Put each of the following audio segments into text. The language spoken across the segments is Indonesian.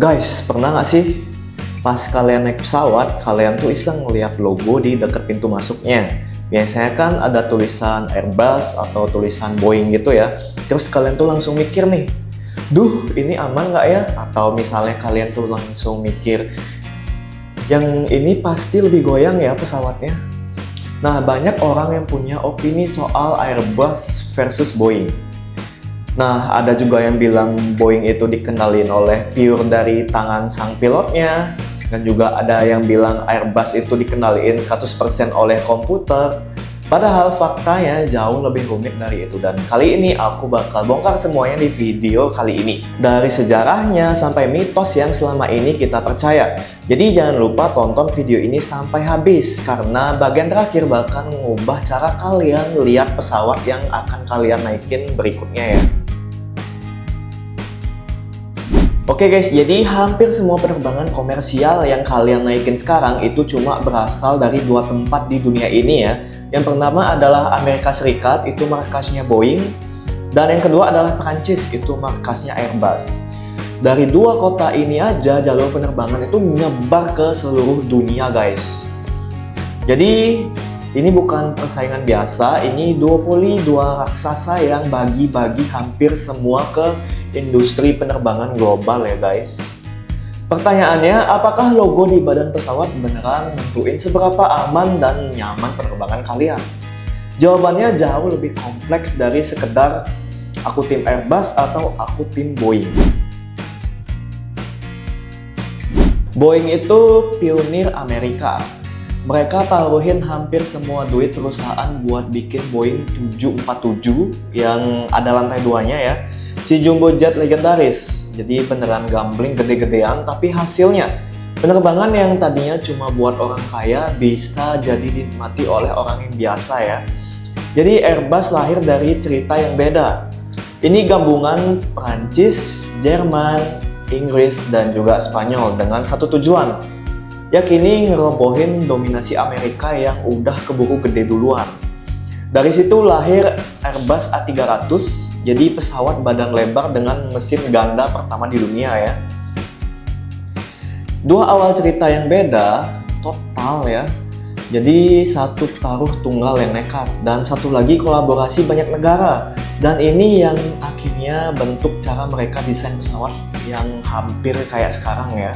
Guys, pernah nggak sih pas kalian naik pesawat, kalian tuh iseng ngeliat logo di dekat pintu masuknya? Biasanya kan ada tulisan Airbus atau tulisan Boeing gitu ya. Terus kalian tuh langsung mikir nih, duh ini aman nggak ya? Atau misalnya kalian tuh langsung mikir, yang ini pasti lebih goyang ya pesawatnya. Nah, banyak orang yang punya opini soal Airbus versus Boeing. Nah, ada juga yang bilang Boeing itu dikenalin oleh pure dari tangan sang pilotnya. Dan juga ada yang bilang Airbus itu dikenalin 100% oleh komputer. Padahal faktanya jauh lebih rumit dari itu. Dan kali ini aku bakal bongkar semuanya di video kali ini. Dari sejarahnya sampai mitos yang selama ini kita percaya. Jadi jangan lupa tonton video ini sampai habis. Karena bagian terakhir bakal mengubah cara kalian lihat pesawat yang akan kalian naikin berikutnya ya. Oke guys, jadi hampir semua penerbangan komersial yang kalian naikin sekarang itu cuma berasal dari dua tempat di dunia ini ya. Yang pertama adalah Amerika Serikat, itu markasnya Boeing. Dan yang kedua adalah Perancis, itu markasnya Airbus. Dari dua kota ini aja jalur penerbangan itu menyebar ke seluruh dunia guys. Jadi ini bukan persaingan biasa, ini duopoli dua raksasa yang bagi-bagi hampir semua ke industri penerbangan global ya guys. Pertanyaannya, apakah logo di badan pesawat beneran nentuin seberapa aman dan nyaman penerbangan kalian? Jawabannya jauh lebih kompleks dari sekedar aku tim Airbus atau aku tim Boeing. Boeing itu pionir Amerika. Mereka taruhin hampir semua duit perusahaan buat bikin Boeing 747 yang ada lantai 2-nya ya. Si jumbo jet legendaris. Jadi beneran gambling gede-gedean, tapi hasilnya penerbangan yang tadinya cuma buat orang kaya bisa jadi dinikmati oleh orang yang biasa ya. Jadi Airbus lahir dari cerita yang beda. Ini gabungan Prancis, Jerman, Inggris, dan juga Spanyol dengan satu tujuan. Yakini ngerobohin dominasi Amerika yang udah keburu gede duluan. Dari situ lahir Airbus A300, jadi pesawat badan lebar dengan mesin ganda pertama di dunia ya. Dua awal cerita yang beda, total ya. Jadi satu taruh tunggal yang nekat, dan satu lagi kolaborasi banyak negara. Dan ini yang akhirnya bentuk cara mereka desain pesawat yang hampir kayak sekarang ya.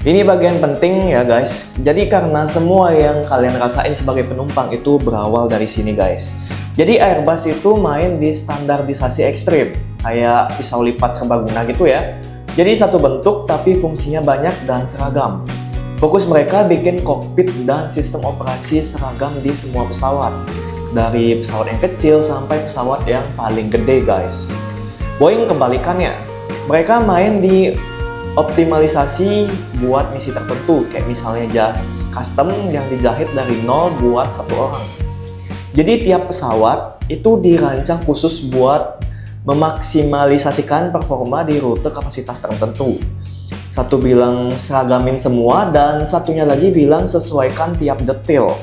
Ini bagian penting ya guys. Jadi karena semua yang kalian rasain sebagai penumpang itu berawal dari sini guys. Jadi Airbus itu main di standarisasi ekstrim, kayak pisau lipat serbaguna gitu ya. Jadi satu bentuk tapi fungsinya banyak dan seragam. Fokus mereka bikin kokpit dan sistem operasi seragam di semua pesawat. Dari pesawat yang kecil sampai pesawat yang paling gede guys. Boeing kebalikannya. Mereka main di optimalisasi buat misi tertentu, kayak misalnya jas custom yang dijahit dari nol buat satu orang. Jadi tiap pesawat itu dirancang khusus buat memaksimalisasikan performa di rute kapasitas tertentu. Satu bilang seragamin semua dan satunya lagi bilang sesuaikan tiap detail.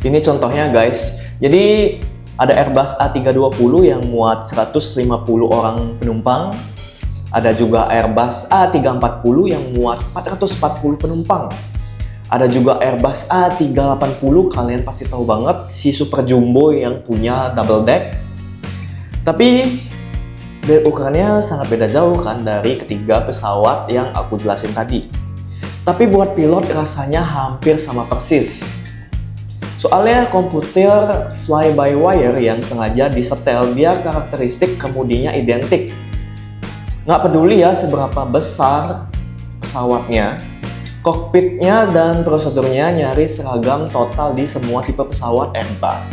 Ini contohnya guys. Jadi ada Airbus A320 yang muat 150 orang penumpang. Ada juga Airbus A340 yang muat 440 penumpang. Ada juga Airbus A380, kalian pasti tahu banget, si super jumbo yang punya double deck. Tapi ukurannya sangat beda jauh kan dari ketiga pesawat yang aku jelasin tadi. Tapi buat pilot rasanya hampir sama persis. Soalnya komputer fly-by-wire yang sengaja disetel biar karakteristik kemudinya identik. Nggak peduli ya seberapa besar pesawatnya, kokpitnya dan prosedurnya nyaris seragam total di semua tipe pesawat Airbus.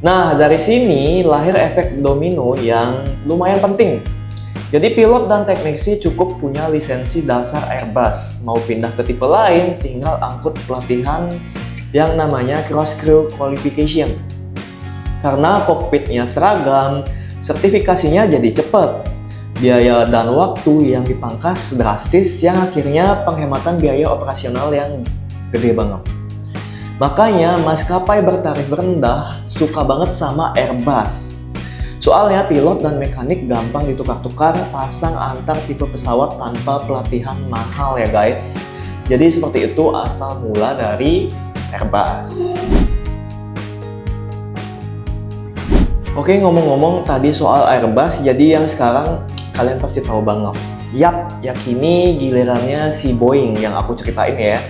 Nah, dari sini lahir efek domino yang lumayan penting. Jadi pilot dan teknisi cukup punya lisensi dasar Airbus. Mau pindah ke tipe lain, tinggal angkut pelatihan yang namanya Cross Crew Qualification. Karena kokpitnya seragam, sertifikasinya jadi cepat. Biaya dan waktu yang dipangkas drastis yang akhirnya penghematan biaya operasional yang gede banget. Makanya maskapai bertarif rendah suka banget sama Airbus. Soalnya pilot dan mekanik gampang ditukar-tukar pasang antar tipe pesawat tanpa pelatihan mahal ya guys. Jadi seperti itu asal mula dari Airbus. Oke, ngomong-ngomong tadi soal Airbus, jadi yang sekarang kalian pasti tahu banget. Yap, ya kini gilirannya si Boeing yang aku ceritain ya.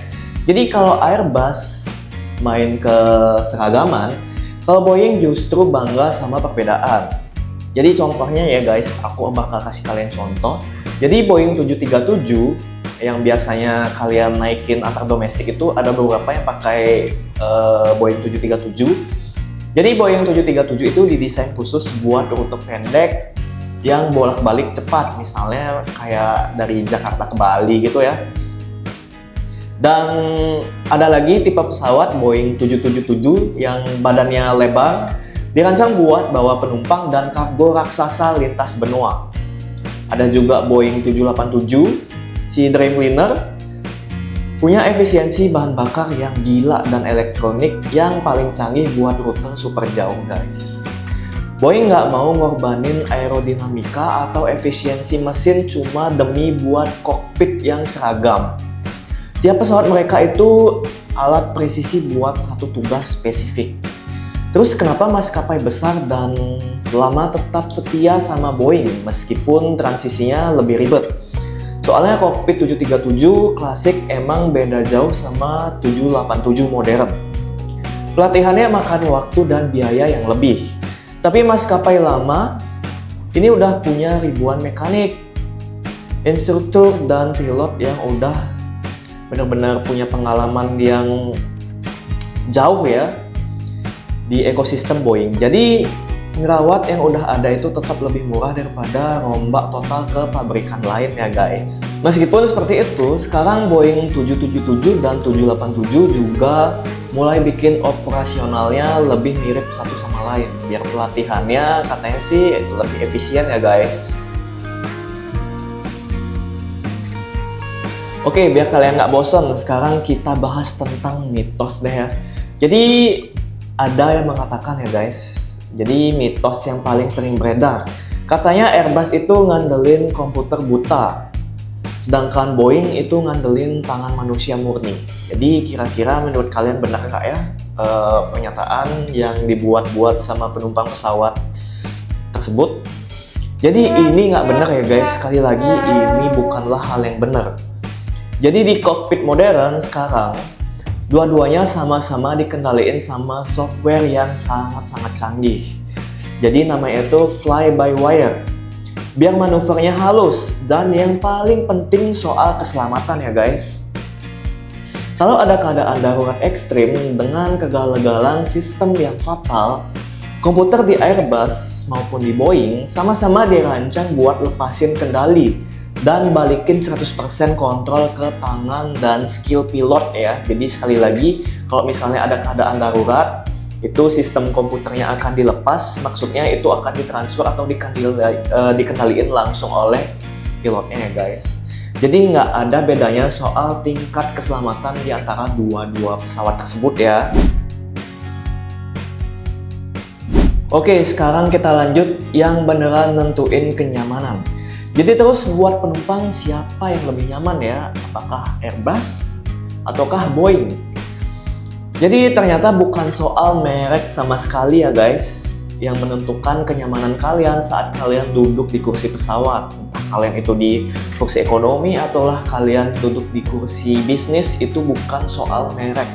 Jadi kalau Airbus main ke seragaman, kalau Boeing justru bangga sama perbedaan. Jadi contohnya ya guys, aku bakal kasih kalian contoh. Jadi Boeing 737 yang biasanya kalian naikin antar domestik itu ada beberapa yang pakai Boeing 737. Jadi Boeing 737 itu didesain khusus buat rute pendek yang bolak-balik cepat, misalnya kayak dari Jakarta ke Bali gitu ya. Dan ada lagi tipe pesawat Boeing 777 yang badannya lebar, dirancang buat bawa penumpang dan kargo raksasa lintas benua. Ada juga Boeing 787, si Dreamliner, punya efisiensi bahan bakar yang gila dan elektronik yang paling canggih buat rute super jauh guys. Boeing nggak mau ngorbanin aerodinamika atau efisiensi mesin cuma demi buat kokpit yang seragam. Tiap pesawat mereka itu alat presisi buat satu tugas spesifik. Terus kenapa maskapai besar dan lama tetap setia sama Boeing meskipun transisinya lebih ribet? Soalnya kokpit 737 klasik emang beda jauh sama 787 modern. Pelatihannya makan waktu dan biaya yang lebih. Tapi maskapai lama ini udah punya ribuan mekanik, instruktur dan pilot yang udah benar-benar punya pengalaman yang jauh ya di ekosistem Boeing. Jadi ngerawat yang udah ada itu tetap lebih murah daripada rombak total ke pabrikan lain ya guys. Meskipun seperti itu, sekarang Boeing 777 dan 787 juga mulai bikin operasionalnya lebih mirip satu sama lain. Biar pelatihannya katanya sih lebih efisien ya guys. Oke, biar kalian nggak bosan, sekarang kita bahas tentang mitos deh ya. Jadi ada yang mengatakan ya guys, jadi mitos yang paling sering beredar, katanya Airbus itu ngandelin komputer buta, sedangkan Boeing itu ngandelin tangan manusia murni. Jadi kira-kira menurut kalian benar nggak ya pernyataan yang dibuat-buat sama penumpang pesawat tersebut? Jadi ini nggak benar ya guys, sekali lagi ini bukanlah hal yang benar. Jadi di kokpit modern sekarang, dua-duanya sama-sama dikendaliin sama software yang sangat-sangat canggih. Jadi namanya itu fly-by-wire. Biar manuvernya halus dan yang paling penting soal keselamatan ya guys. Kalau ada keadaan darurat ekstrim dengan kegagalan sistem yang fatal, komputer di Airbus maupun di Boeing sama-sama dirancang buat lepasin kendali dan balikin 100% kontrol ke tangan dan skill pilot ya. Jadi sekali lagi, kalau misalnya ada keadaan darurat, itu sistem komputernya akan dilepas, maksudnya itu akan ditransfer atau dikendaliin langsung oleh pilotnya ya guys. Jadi nggak ada bedanya soal tingkat keselamatan di antara dua pesawat tersebut ya. Oke, sekarang kita lanjut yang beneran nentuin kenyamanan. Jadi terus buat penumpang siapa yang lebih nyaman ya? Apakah Airbus ataukah Boeing? Jadi ternyata bukan soal merek sama sekali ya guys yang menentukan kenyamanan kalian saat kalian duduk di kursi pesawat. Entah kalian itu di kursi ekonomi ataulah kalian duduk di kursi bisnis, itu bukan soal merek.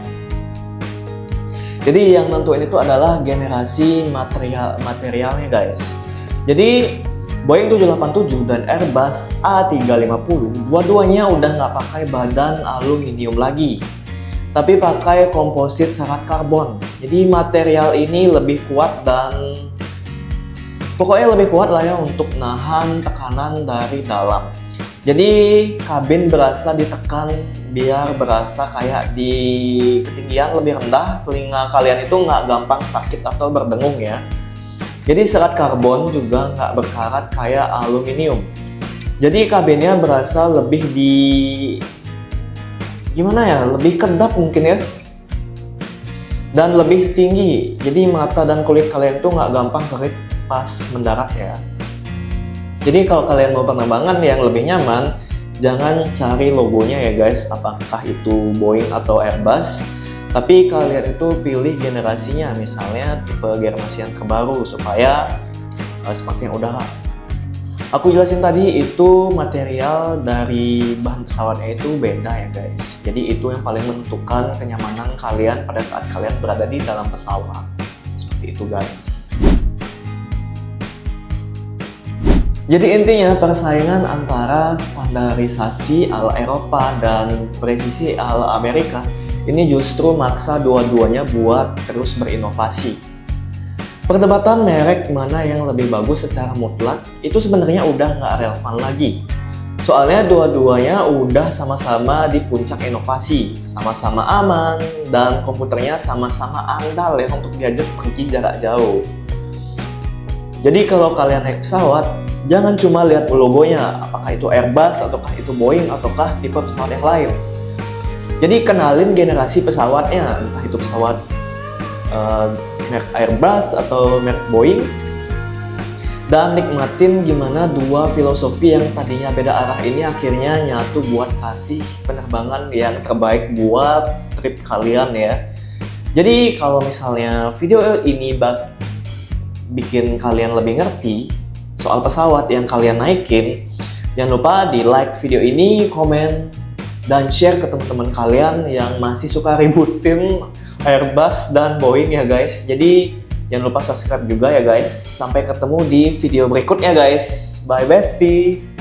Jadi yang nentuin itu adalah generasi materialnya guys. Jadi Boeing 787 dan Airbus A350 dua-duanya udah nggak pakai badan aluminium lagi, tapi pakai komposit serat karbon. Jadi material ini lebih kuat dan pokoknya lebih kuat lah ya untuk nahan tekanan dari dalam. Jadi kabin berasa ditekan biar berasa kayak di ketinggian lebih rendah, telinga kalian itu nggak gampang sakit atau berdengung ya. Jadi serat karbon juga nggak berkarat kayak aluminium. Jadi kabinnya berasa lebih gimana ya, lebih kedap mungkin ya. Dan lebih tinggi. Jadi mata dan kulit kalian tuh nggak gampang kering pas mendarat ya. Jadi kalau kalian mau penerbangan yang lebih nyaman, jangan cari logonya ya guys, apakah itu Boeing atau Airbus. Tapi kalian itu pilih generasinya, misalnya tipe generasi yang terbaru, supaya seperti yang udah aku jelasin tadi, itu material dari bahan pesawatnya itu beda ya guys. Jadi itu yang paling menentukan kenyamanan kalian pada saat kalian berada di dalam pesawat. Seperti itu guys. Jadi intinya persaingan antara standarisasi ala Eropa dan presisi ala Amerika ini justru maksa dua-duanya buat terus berinovasi. Perdebatan merek mana yang lebih bagus secara mutlak itu sebenarnya udah nggak relevan lagi. Soalnya dua-duanya udah sama-sama di puncak inovasi, sama-sama aman, dan komputernya sama-sama andal ya untuk diajak pergi jarak jauh. Jadi kalau kalian naik pesawat, jangan cuma lihat logonya, apakah itu Airbus, ataukah itu Boeing, ataukah tipe pesawat yang lain. Jadi kenalin generasi pesawatnya, entah itu pesawat merek Airbus atau merek Boeing, dan nikmatin gimana dua filosofi yang tadinya beda arah ini akhirnya nyatu buat kasih penerbangan yang terbaik buat trip kalian ya. Jadi kalau misalnya video ini bikin kalian lebih ngerti soal pesawat yang kalian naikin, jangan lupa di like video ini, komen, dan share ke teman-teman kalian yang masih suka ributin Airbus dan Boeing ya guys. Jadi jangan lupa subscribe juga ya guys. Sampai ketemu di video berikutnya guys. Bye bestie.